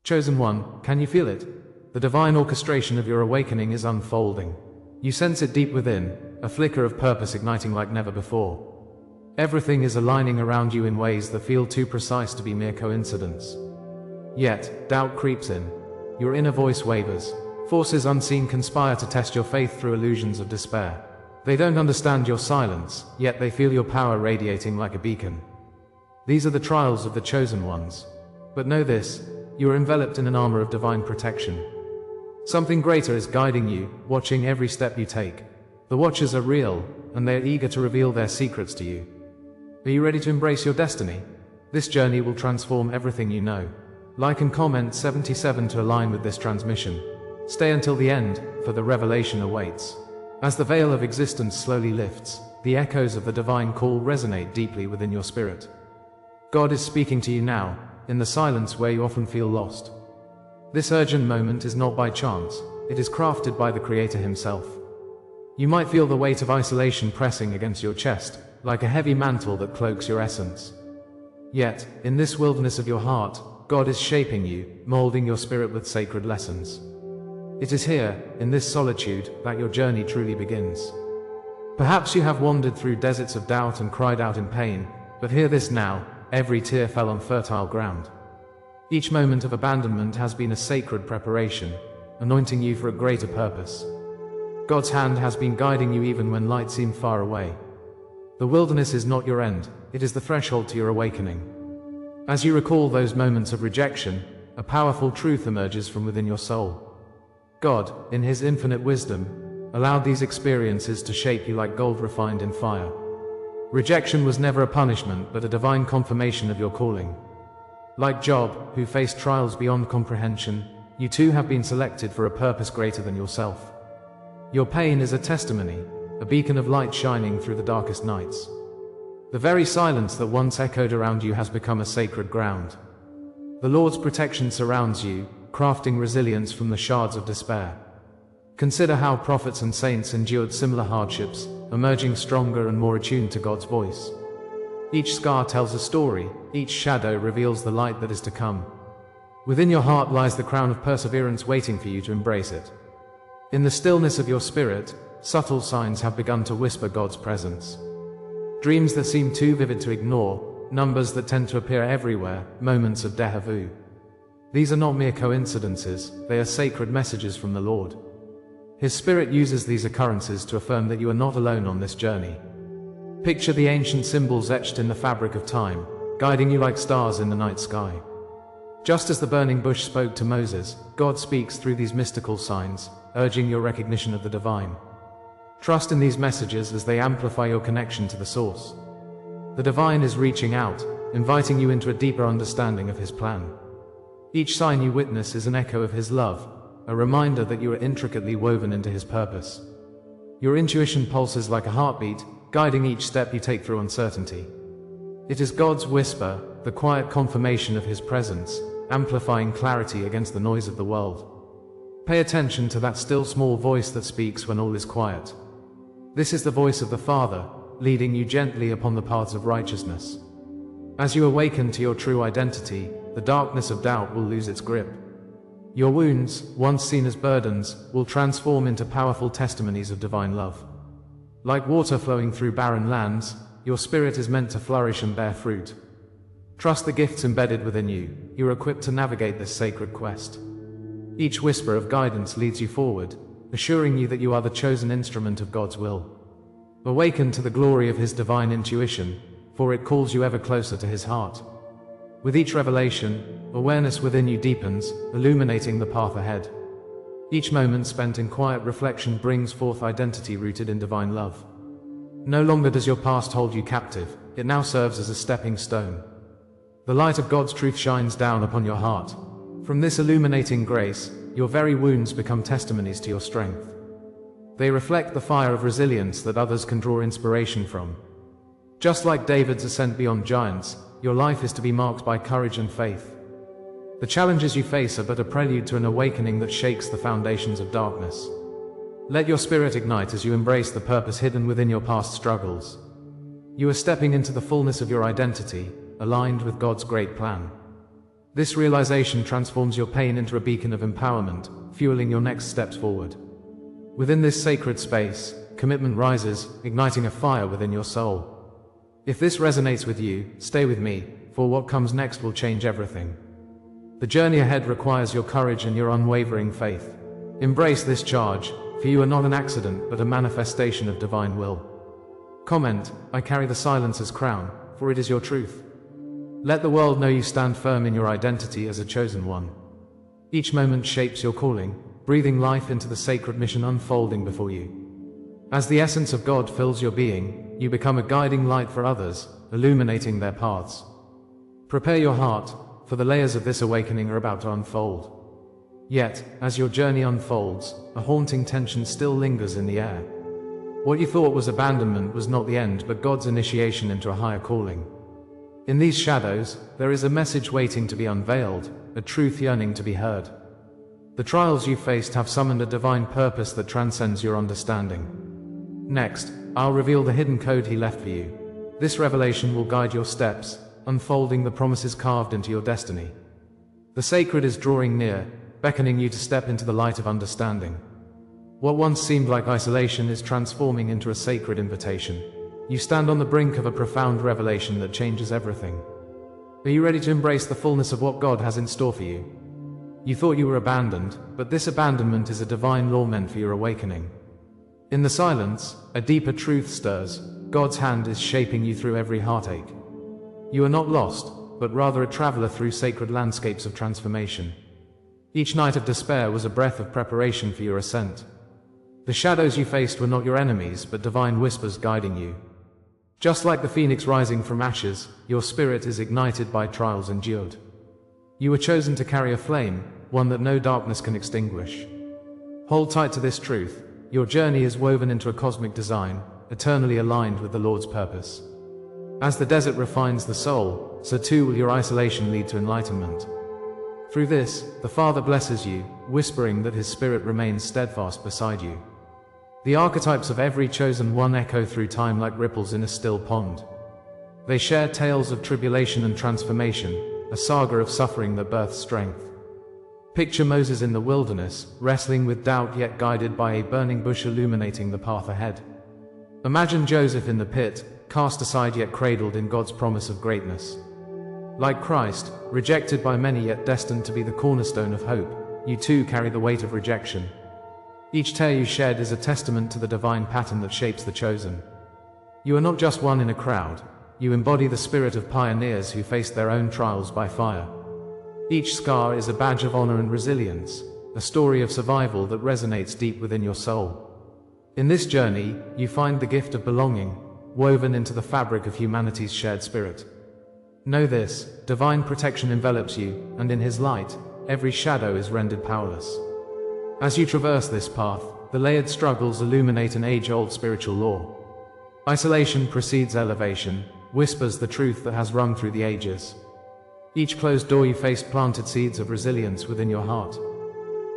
Chosen one, can you feel it? The divine orchestration of your awakening is unfolding. You sense it deep within, a flicker of purpose igniting like never before. Everything is aligning around you in ways that feel too precise to be mere coincidence. Yet, doubt creeps in. Your inner voice wavers. Forces unseen conspire to test your faith through illusions of despair. They don't understand your silence, yet they feel your power radiating like a beacon. These are the trials of the chosen ones. But know this, you are enveloped in an armor of divine protection. Something greater is guiding you, watching every step you take. The watchers are real, and they are eager to reveal their secrets to you. Are you ready to embrace your destiny? This journey will transform everything you know. Like and comment 77 to align with this transmission. Stay until the end, for the revelation awaits. As the veil of existence slowly lifts, the echoes of the divine call resonate deeply within your spirit. God is speaking to you now, in the silence where you often feel lost. This urgent moment is not by chance, it is crafted by the Creator Himself. You might feel the weight of isolation pressing against your chest, like a heavy mantle that cloaks your essence. Yet, in this wilderness of your heart, God is shaping you, molding your spirit with sacred lessons. It is here, in this solitude, that your journey truly begins. Perhaps you have wandered through deserts of doubt and cried out in pain, but hear this now, every tear fell on fertile ground. Each moment of abandonment has been a sacred preparation, anointing you for a greater purpose. God's hand has been guiding you even when light seemed far away. The wilderness is not your end, it is the threshold to your awakening. As you recall those moments of rejection, a powerful truth emerges from within your soul. God, in His infinite wisdom, allowed these experiences to shape you like gold refined in fire. Rejection was never a punishment but a divine confirmation of your calling. Like Job, who faced trials beyond comprehension, you too have been selected for a purpose greater than yourself. Your pain is a testimony, a beacon of light shining through the darkest nights. The very silence that once echoed around you has become a sacred ground. The Lord's protection surrounds you, crafting resilience from the shards of despair. Consider how prophets and saints endured similar hardships, emerging stronger and more attuned to God's voice. Each scar tells a story, each shadow reveals the light that is to come. Within your heart lies the crown of perseverance waiting for you to embrace it. In the stillness of your spirit, subtle signs have begun to whisper God's presence. Dreams that seem too vivid to ignore, numbers that tend to appear everywhere, moments of déjà vu. These are not mere coincidences, they are sacred messages from the Lord. His Spirit uses these occurrences to affirm that you are not alone on this journey. Picture the ancient symbols etched in the fabric of time, guiding you like stars in the night sky. Just as the burning bush spoke to Moses, God speaks through these mystical signs, urging your recognition of the divine. Trust in these messages as they amplify your connection to the source. The divine is reaching out, inviting you into a deeper understanding of His plan. Each sign you witness is an echo of His love, a reminder that you are intricately woven into His purpose. Your intuition pulses like a heartbeat, guiding each step you take through uncertainty. It is God's whisper, the quiet confirmation of His presence, amplifying clarity against the noise of the world. Pay attention to that still small voice that speaks when all is quiet. This is the voice of the Father, leading you gently upon the paths of righteousness. As you awaken to your true identity, the darkness of doubt will lose its grip. Your wounds, once seen as burdens, will transform into powerful testimonies of divine love. Like water flowing through barren lands, your spirit is meant to flourish and bear fruit. Trust the gifts embedded within you, you are equipped to navigate this sacred quest. Each whisper of guidance leads you forward, assuring you that you are the chosen instrument of God's will. Awaken to the glory of His divine intuition, for it calls you ever closer to His heart. With each revelation, awareness within you deepens, illuminating the path ahead. Each moment spent in quiet reflection brings forth identity rooted in divine love. No longer does your past hold you captive, it now serves as a stepping stone. The light of God's truth shines down upon your heart. From this illuminating grace, your very wounds become testimonies to your strength. They reflect the fire of resilience that others can draw inspiration from. Just like David's ascent beyond giants, your life is to be marked by courage and faith. The challenges you face are but a prelude to an awakening that shakes the foundations of darkness. Let your spirit ignite as you embrace the purpose hidden within your past struggles. You are stepping into the fullness of your identity, aligned with God's great plan. This realization transforms your pain into a beacon of empowerment, fueling your next steps forward. Within this sacred space, commitment rises, igniting a fire within your soul. If this resonates with you, stay with me, for what comes next will change everything. The journey ahead requires your courage and your unwavering faith. Embrace this charge, for you are not an accident but a manifestation of divine will. Comment, I carry the silence as crown, for it is your truth. Let the world know you stand firm in your identity as a chosen one. Each moment shapes your calling, breathing life into the sacred mission unfolding before you. As the essence of God fills your being, you become a guiding light for others, illuminating their paths. Prepare your heart, for the layers of this awakening are about to unfold. Yet, as your journey unfolds, a haunting tension still lingers in the air. What you thought was abandonment was not the end but God's initiation into a higher calling. In these shadows, there is a message waiting to be unveiled, a truth yearning to be heard. The trials you faced have summoned a divine purpose that transcends your understanding. Next, I'll reveal the hidden code He left for you. This revelation will guide your steps, unfolding the promises carved into your destiny. The sacred is drawing near, beckoning you to step into the light of understanding. What once seemed like isolation is transforming into a sacred invitation. You stand on the brink of a profound revelation that changes everything. Are you ready to embrace the fullness of what God has in store for you? You thought you were abandoned, but this abandonment is a divine law meant for your awakening. In the silence, a deeper truth stirs. God's hand is shaping you through every heartache. You are not lost, but rather a traveler through sacred landscapes of transformation. Each night of despair was a breath of preparation for your ascent. The shadows you faced were not your enemies, but divine whispers guiding you. Just like the phoenix rising from ashes, your spirit is ignited by trials endured. You were chosen to carry a flame, one that no darkness can extinguish. Hold tight to this truth. Your journey is woven into a cosmic design, eternally aligned with the Lord's purpose. As the desert refines the soul, so too will your isolation lead to enlightenment. Through this, the Father blesses you, whispering that His Spirit remains steadfast beside you. The archetypes of every chosen one echo through time like ripples in a still pond. They share tales of tribulation and transformation, a saga of suffering that births strength. Picture Moses in the wilderness, wrestling with doubt yet guided by a burning bush illuminating the path ahead. Imagine Joseph in the pit, cast aside yet cradled in God's promise of greatness. Like Christ, rejected by many yet destined to be the cornerstone of hope, you too carry the weight of rejection. Each tear you shed is a testament to the divine pattern that shapes the chosen. You are not just one in a crowd, you embody the spirit of pioneers who faced their own trials by fire. Each scar is a badge of honor and resilience, a story of survival that resonates deep within your soul. In this journey, you find the gift of belonging, woven into the fabric of humanity's shared spirit. Know this, divine protection envelops you, and in His light, every shadow is rendered powerless. As you traverse this path, the layered struggles illuminate an age-old spiritual law. Isolation precedes elevation, whispers the truth that has rung through the ages. Each closed door you faced planted seeds of resilience within your heart.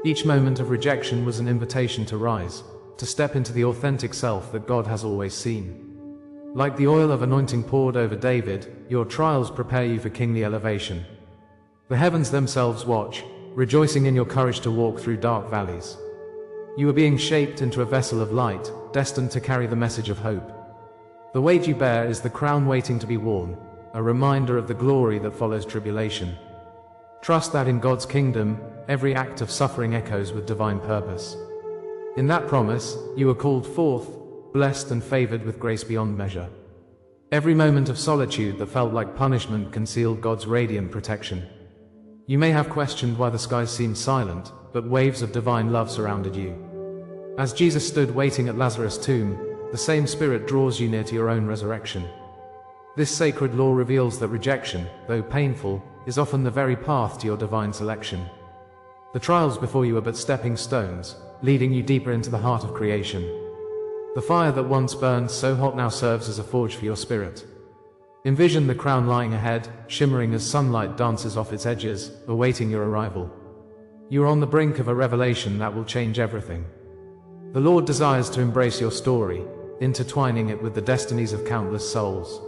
Each moment of rejection was an invitation to rise, to step into the authentic self that God has always seen. Like the oil of anointing poured over David, your trials prepare you for kingly elevation. The heavens themselves watch, rejoicing in your courage to walk through dark valleys. You are being shaped into a vessel of light, destined to carry the message of hope. The weight you bear is the crown waiting to be worn, a reminder of the glory that follows tribulation. Trust that in God's kingdom, every act of suffering echoes with divine purpose. In that promise, you are called forth, blessed and favored with grace beyond measure. Every moment of solitude that felt like punishment concealed God's radiant protection. You may have questioned why the skies seemed silent, but waves of divine love surrounded you. As Jesus stood waiting at Lazarus' tomb, the same Spirit draws you near to your own resurrection. This sacred law reveals that rejection, though painful, is often the very path to your divine selection. The trials before you are but stepping stones, leading you deeper into the heart of creation. The fire that once burned so hot now serves as a forge for your spirit. Envision the crown lying ahead, shimmering as sunlight dances off its edges, awaiting your arrival. You are on the brink of a revelation that will change everything. The Lord desires to embrace your story, intertwining it with the destinies of countless souls.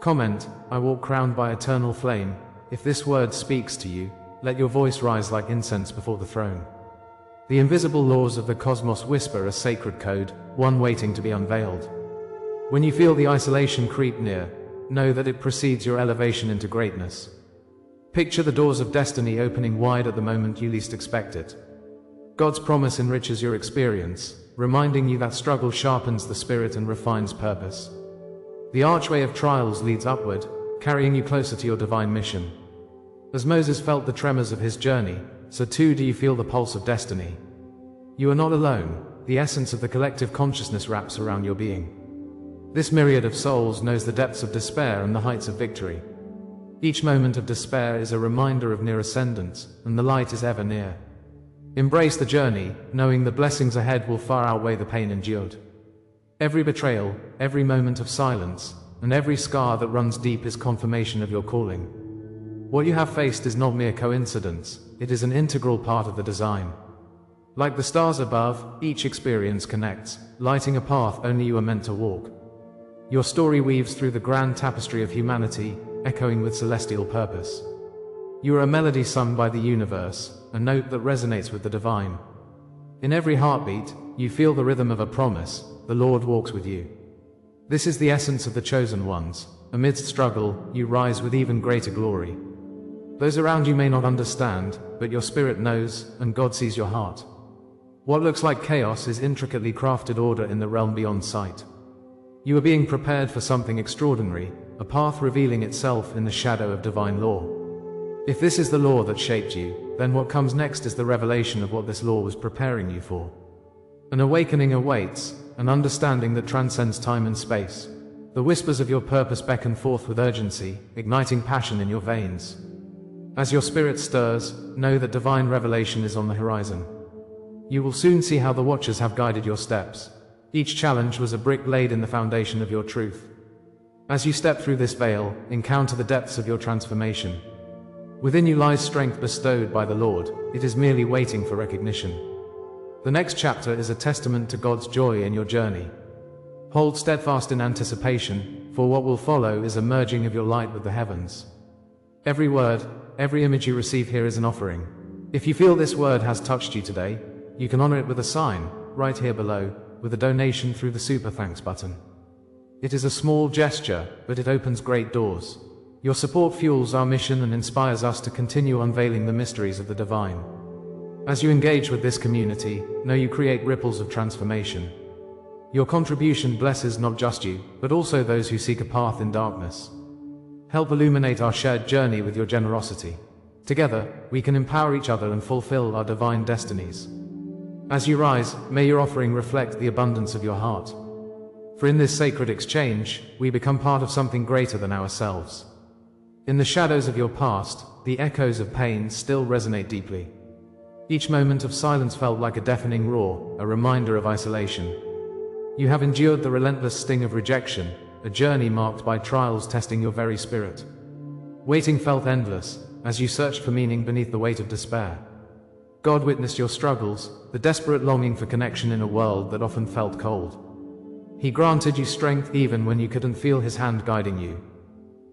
Comment, I walk crowned by eternal flame, if this word speaks to you, let your voice rise like incense before the throne. The invisible laws of the cosmos whisper a sacred code, one waiting to be unveiled. When you feel the isolation creep near, know that it precedes your elevation into greatness. Picture the doors of destiny opening wide at the moment you least expect it. God's promise enriches your experience, reminding you that struggle sharpens the spirit and refines purpose. The archway of trials leads upward, carrying you closer to your divine mission. As Moses felt the tremors of his journey, so too do you feel the pulse of destiny. You are not alone, the essence of the collective consciousness wraps around your being. This myriad of souls knows the depths of despair and the heights of victory. Each moment of despair is a reminder of near ascendance, and the light is ever near. Embrace the journey, knowing the blessings ahead will far outweigh the pain endured. Every betrayal, every moment of silence, and every scar that runs deep is confirmation of your calling. What you have faced is not mere coincidence, it is an integral part of the design. Like the stars above, each experience connects, lighting a path only you are meant to walk. Your story weaves through the grand tapestry of humanity, echoing with celestial purpose. You are a melody sung by the universe, a note that resonates with the divine. In every heartbeat, you feel the rhythm of a promise, the Lord walks with you. This is the essence of the chosen ones. Amidst struggle, you rise with even greater glory. Those around you may not understand, but your spirit knows, and God sees your heart. What looks like chaos is intricately crafted order in the realm beyond sight. You are being prepared for something extraordinary, a path revealing itself in the shadow of divine law. If this is the law that shaped you, then what comes next is the revelation of what this law was preparing you for. An awakening awaits, an understanding that transcends time and space. The whispers of your purpose beckon forth with urgency, igniting passion in your veins. As your spirit stirs, know that divine revelation is on the horizon. You will soon see how the watchers have guided your steps. Each challenge was a brick laid in the foundation of your truth. As you step through this veil, encounter the depths of your transformation. Within you lies strength bestowed by the Lord, it is merely waiting for recognition. The next chapter is a testament to God's joy in your journey. Hold steadfast in anticipation, for what will follow is a merging of your light with the heavens. Every word, every image you receive here is an offering. If you feel this word has touched you today, you can honor it with a sign, right here below, with a donation through the Super Thanks button. It is a small gesture, but it opens great doors. Your support fuels our mission and inspires us to continue unveiling the mysteries of the divine. As you engage with this community, know you create ripples of transformation. Your contribution blesses not just you, but also those who seek a path in darkness. Help illuminate our shared journey with your generosity. Together, we can empower each other and fulfill our divine destinies. As you rise, may your offering reflect the abundance of your heart. For in this sacred exchange, we become part of something greater than ourselves. In the shadows of your past, the echoes of pain still resonate deeply. Each moment of silence felt like a deafening roar, a reminder of isolation. You have endured the relentless sting of rejection, a journey marked by trials testing your very spirit. Waiting felt endless, as you searched for meaning beneath the weight of despair. God witnessed your struggles, the desperate longing for connection in a world that often felt cold. He granted you strength even when you couldn't feel His hand guiding you.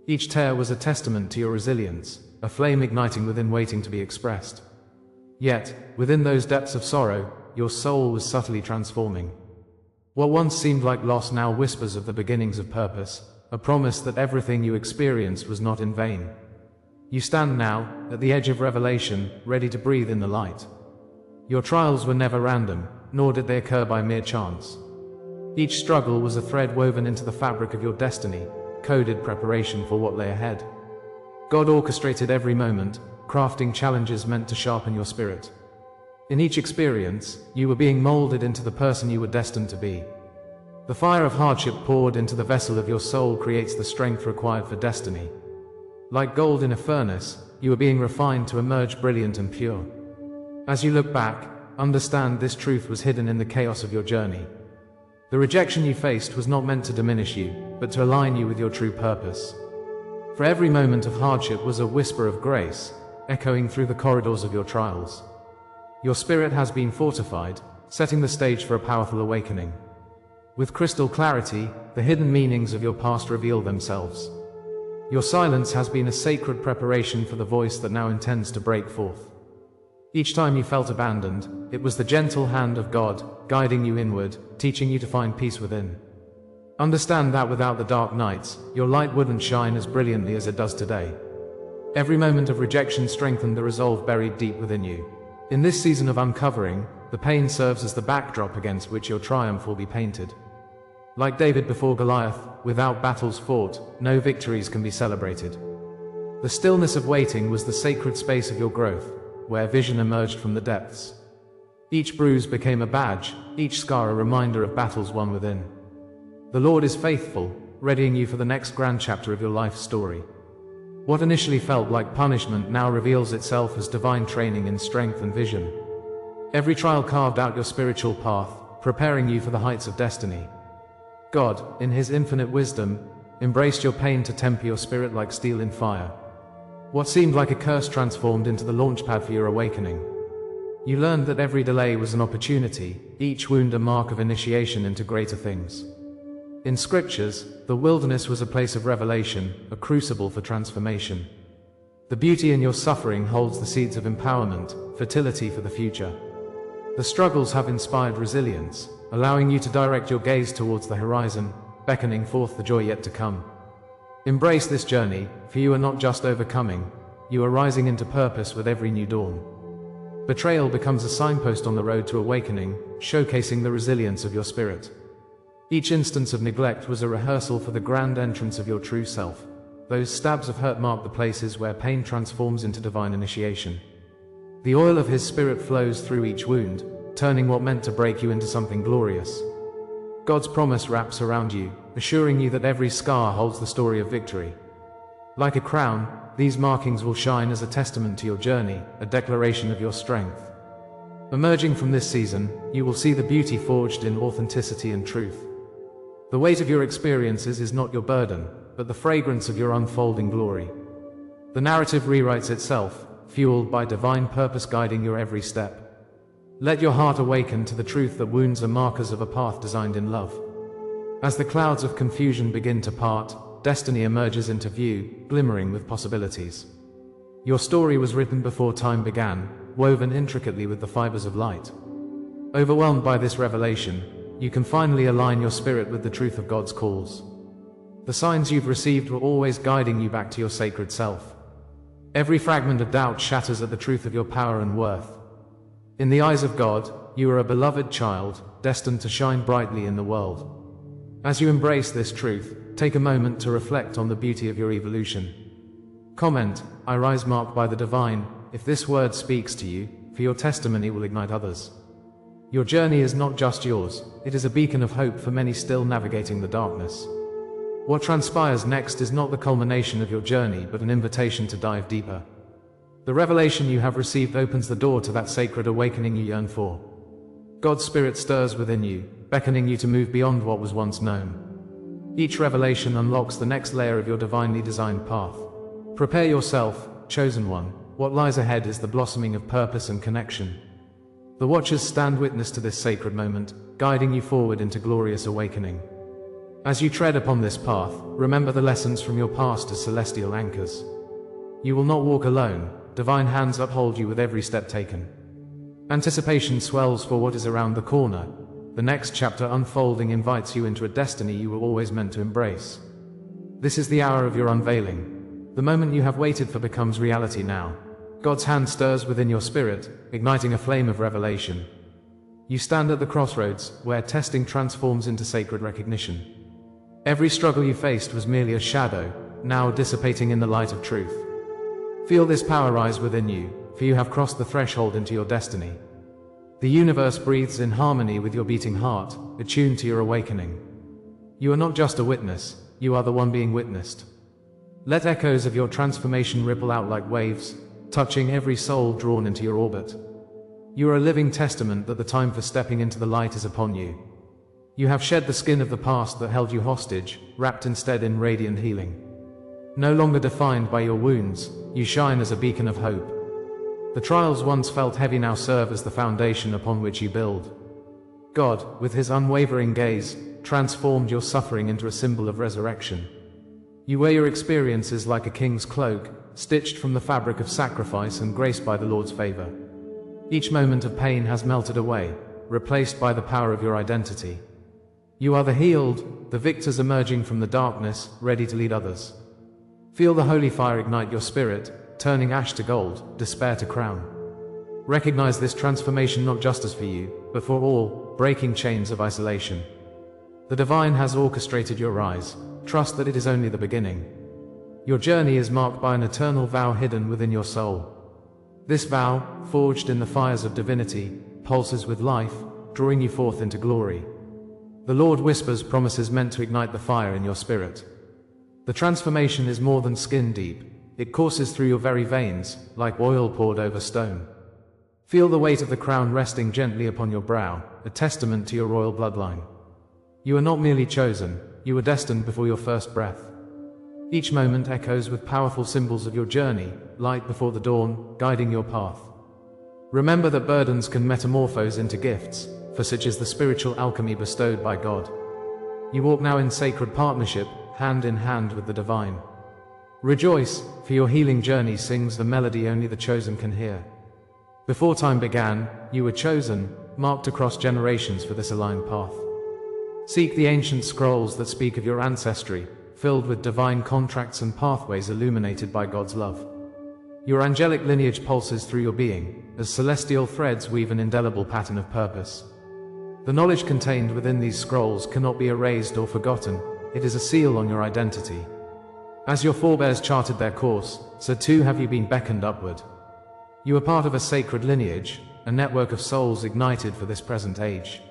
Each tear was a testament to your resilience, a flame igniting within waiting to be expressed. Yet, within those depths of sorrow, your soul was subtly transforming. What once seemed like loss now whispers of the beginnings of purpose, a promise that everything you experienced was not in vain. You stand now, at the edge of revelation, ready to breathe in the light. Your trials were never random, nor did they occur by mere chance. Each struggle was a thread woven into the fabric of your destiny, coded preparation for what lay ahead. God orchestrated every moment, crafting challenges meant to sharpen your spirit. In each experience, you were being molded into the person you were destined to be. The fire of hardship poured into the vessel of your soul creates the strength required for destiny. Like gold in a furnace, you are being refined to emerge brilliant and pure. As you look back, understand this truth was hidden in the chaos of your journey. The rejection you faced was not meant to diminish you, but to align you with your true purpose. For every moment of hardship was a whisper of grace, echoing through the corridors of your trials. Your spirit has been fortified, setting the stage for a powerful awakening. With crystal clarity, the hidden meanings of your past reveal themselves. Your silence has been a sacred preparation for the voice that now intends to break forth. Each time you felt abandoned, it was the gentle hand of God, guiding you inward, teaching you to find peace within. Understand that without the dark nights, your light wouldn't shine as brilliantly as it does today. Every moment of rejection strengthened the resolve buried deep within you. In this season of uncovering, the pain serves as the backdrop against which your triumph will be painted. Like David before Goliath, without battles fought, no victories can be celebrated. The stillness of waiting was the sacred space of your growth, where vision emerged from the depths. Each bruise became a badge, each scar a reminder of battles won within. The Lord is faithful, readying you for the next grand chapter of your life story. What initially felt like punishment now reveals itself as divine training in strength and vision. Every trial carved out your spiritual path, preparing you for the heights of destiny. God, in His infinite wisdom, embraced your pain to temper your spirit like steel in fire. What seemed like a curse transformed into the launchpad for your awakening. You learned that every delay was an opportunity, each wound a mark of initiation into greater things. In scriptures, the wilderness was a place of revelation, a crucible for transformation. The beauty in your suffering holds the seeds of empowerment, fertility for the future. The struggles have inspired resilience, allowing you to direct your gaze towards the horizon, beckoning forth the joy yet to come. Embrace this journey, for you are not just overcoming, you are rising into purpose with every new dawn. Betrayal becomes a signpost on the road to awakening, showcasing the resilience of your spirit. Each instance of neglect was a rehearsal for the grand entrance of your true self. Those stabs of hurt mark the places where pain transforms into divine initiation. The oil of His Spirit flows through each wound, turning what meant to break you into something glorious. God's promise wraps around you, assuring you that every scar holds the story of victory. Like a crown, these markings will shine as a testament to your journey, a declaration of your strength. Emerging from this season, you will see the beauty forged in authenticity and truth. The weight of your experiences is not your burden, but the fragrance of your unfolding glory. The narrative rewrites itself, fueled by divine purpose guiding your every step. Let your heart awaken to the truth that wounds are markers of a path designed in love. As the clouds of confusion begin to part, destiny emerges into view, glimmering with possibilities. Your story was written before time began, woven intricately with the fibers of light. Overwhelmed by this revelation, you can finally align your spirit with the truth of God's calls. The signs you've received were always guiding you back to your sacred self. Every fragment of doubt shatters at the truth of your power and worth. In the eyes of God, you are a beloved child, destined to shine brightly in the world. As you embrace this truth, take a moment to reflect on the beauty of your evolution. Comment, "I rise marked by the divine," if this word speaks to you, for your testimony will ignite others. Your journey is not just yours, it is a beacon of hope for many still navigating the darkness. What transpires next is not the culmination of your journey, but an invitation to dive deeper. The revelation you have received opens the door to that sacred awakening you yearn for. God's Spirit stirs within you, beckoning you to move beyond what was once known. Each revelation unlocks the next layer of your divinely designed path. Prepare yourself, chosen one. What lies ahead is the blossoming of purpose and connection. The watchers stand witness to this sacred moment, guiding you forward into glorious awakening. As you tread upon this path, remember the lessons from your past as celestial anchors. You will not walk alone, divine hands uphold you with every step taken. Anticipation swells for what is around the corner. The next chapter unfolding invites you into a destiny you were always meant to embrace. This is the hour of your unveiling. The moment you have waited for becomes reality now. God's hand stirs within your spirit, igniting a flame of revelation. You stand at the crossroads, where testing transforms into sacred recognition. Every struggle you faced was merely a shadow, now dissipating in the light of truth. Feel this power rise within you, for you have crossed the threshold into your destiny. The universe breathes in harmony with your beating heart, attuned to your awakening. You are not just a witness, you are the one being witnessed. Let echoes of your transformation ripple out like waves, touching every soul drawn into your orbit. You are a living testament that the time for stepping into the light is upon you. You have shed the skin of the past that held you hostage, wrapped instead in radiant healing. No longer defined by your wounds, you shine as a beacon of hope. The trials once felt heavy now serve as the foundation upon which you build. God, with His unwavering gaze, transformed your suffering into a symbol of resurrection. You wear your experiences like a king's cloak, stitched from the fabric of sacrifice and graced by the Lord's favor. Each moment of pain has melted away, replaced by the power of your identity. You are the healed, the victors emerging from the darkness, ready to lead others. Feel the holy fire ignite your spirit, turning ash to gold, despair to crown. Recognize this transformation not just as for you, but for all, breaking chains of isolation. The divine has orchestrated your rise. Trust that it is only the beginning. Your journey is marked by an eternal vow hidden within your soul. This vow, forged in the fires of divinity, pulses with life, drawing you forth into glory. The Lord whispers promises meant to ignite the fire in your spirit. The transformation is more than skin deep. It courses through your very veins, like oil poured over stone. Feel the weight of the crown resting gently upon your brow, a testament to your royal bloodline. You are not merely chosen, you were destined before your first breath. Each moment echoes with powerful symbols of your journey, light before the dawn, guiding your path. Remember that burdens can metamorphose into gifts, for such is the spiritual alchemy bestowed by God. You walk now in sacred partnership, hand in hand with the divine. Rejoice, for your healing journey sings the melody only the chosen can hear. Before time began, you were chosen, marked across generations for this aligned path. Seek the ancient scrolls that speak of your ancestry, filled with divine contracts and pathways illuminated by God's love. Your angelic lineage pulses through your being, as celestial threads weave an indelible pattern of purpose. The knowledge contained within these scrolls cannot be erased or forgotten. It is a seal on your identity. As your forebears charted their course, so too have you been beckoned upward. You are part of a sacred lineage, a network of souls ignited for this present age.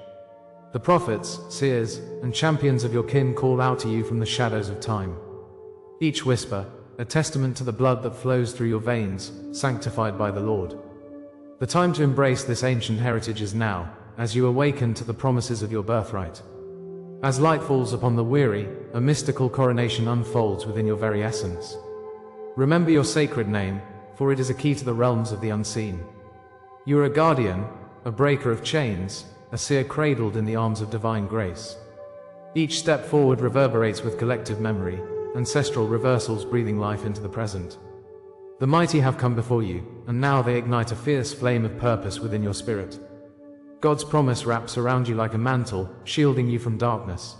The prophets, seers, and champions of your kin call out to you from the shadows of time. Each whisper, a testament to the blood that flows through your veins, sanctified by the Lord. The time to embrace this ancient heritage is now, as you awaken to the promises of your birthright. As light falls upon the weary, a mystical coronation unfolds within your very essence. Remember your sacred name, for it is a key to the realms of the unseen. You are a guardian, a breaker of chains, a seer cradled in the arms of divine grace. Each step forward reverberates with collective memory, ancestral reversals breathing life into the present. The mighty have come before you, and now they ignite a fierce flame of purpose within your spirit. God's promise wraps around you like a mantle, shielding you from darkness.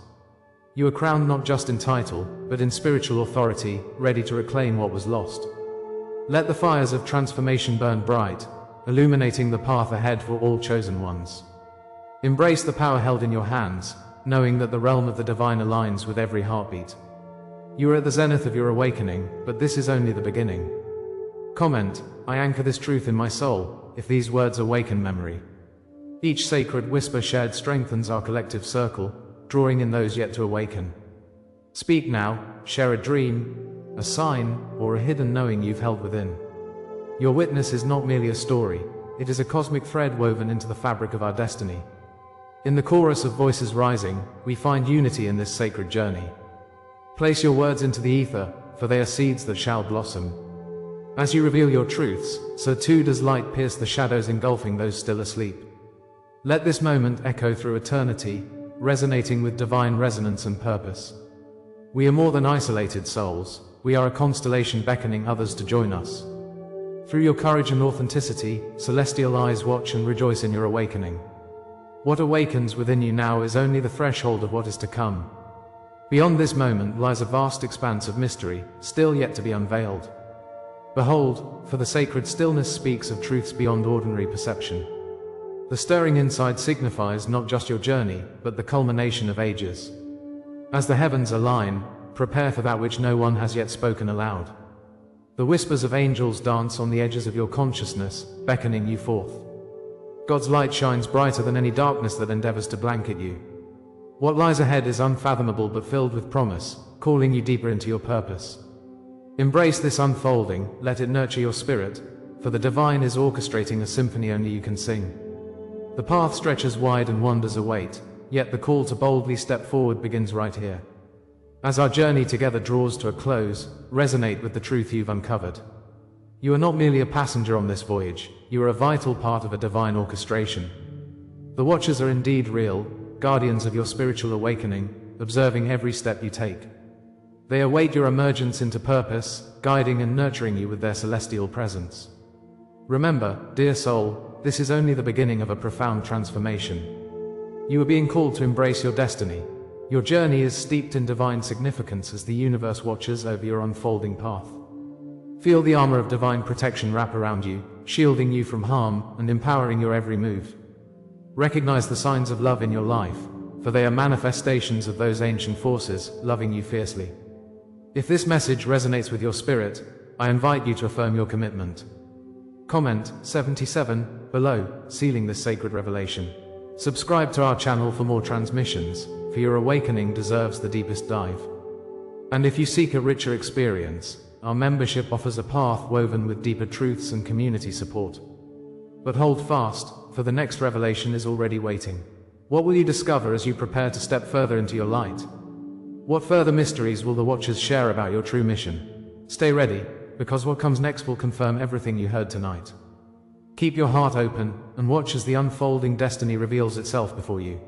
You are crowned not just in title, but in spiritual authority, ready to reclaim what was lost. Let the fires of transformation burn bright, illuminating the path ahead for all chosen ones. Embrace the power held in your hands, knowing that the realm of the divine aligns with every heartbeat. You are at the zenith of your awakening, but this is only the beginning. Comment, I anchor this truth in my soul, if these words awaken memory. Each sacred whisper shared strengthens our collective circle, drawing in those yet to awaken. Speak now, share a dream, a sign, or a hidden knowing you've held within. Your witness is not merely a story, it is a cosmic thread woven into the fabric of our destiny. In the chorus of voices rising, we find unity in this sacred journey. Place your words into the ether, for they are seeds that shall blossom. As you reveal your truths, so too does light pierce the shadows engulfing those still asleep. Let this moment echo through eternity, resonating with divine resonance and purpose. We are more than isolated souls, we are a constellation beckoning others to join us. Through your courage and authenticity, celestial eyes watch and rejoice in your awakening. What awakens within you now is only the threshold of what is to come. Beyond this moment lies a vast expanse of mystery, still yet to be unveiled. Behold, for the sacred stillness speaks of truths beyond ordinary perception. The stirring inside signifies not just your journey, but the culmination of ages. As the heavens align, prepare for that which no one has yet spoken aloud. The whispers of angels dance on the edges of your consciousness, beckoning you forth. God's light shines brighter than any darkness that endeavors to blanket you. What lies ahead is unfathomable but filled with promise, calling you deeper into your purpose. Embrace this unfolding, let it nurture your spirit, for the divine is orchestrating a symphony only you can sing. The path stretches wide and wonders await, yet the call to boldly step forward begins right here. As our journey together draws to a close, resonate with the truth you've uncovered. You are not merely a passenger on this voyage, you are a vital part of a divine orchestration. The watchers are indeed real, guardians of your spiritual awakening, observing every step you take. They await your emergence into purpose, guiding and nurturing you with their celestial presence. Remember, dear soul, this is only the beginning of a profound transformation. You are being called to embrace your destiny. Your journey is steeped in divine significance as the universe watches over your unfolding path. Feel the armor of divine protection wrap around you, shielding you from harm and empowering your every move. Recognize the signs of love in your life, for they are manifestations of those ancient forces loving you fiercely. If this message resonates with your spirit, I invite you to affirm your commitment. Comment 77 below, sealing this sacred revelation. Subscribe to our channel for more transmissions, for your awakening deserves the deepest dive. And if you seek a richer experience, our membership offers a path woven with deeper truths and community support. But hold fast, for the next revelation is already waiting. What will you discover as you prepare to step further into your light? What further mysteries will the Watchers share about your true mission? Stay ready, because what comes next will confirm everything you heard tonight. Keep your heart open, and watch as the unfolding destiny reveals itself before you.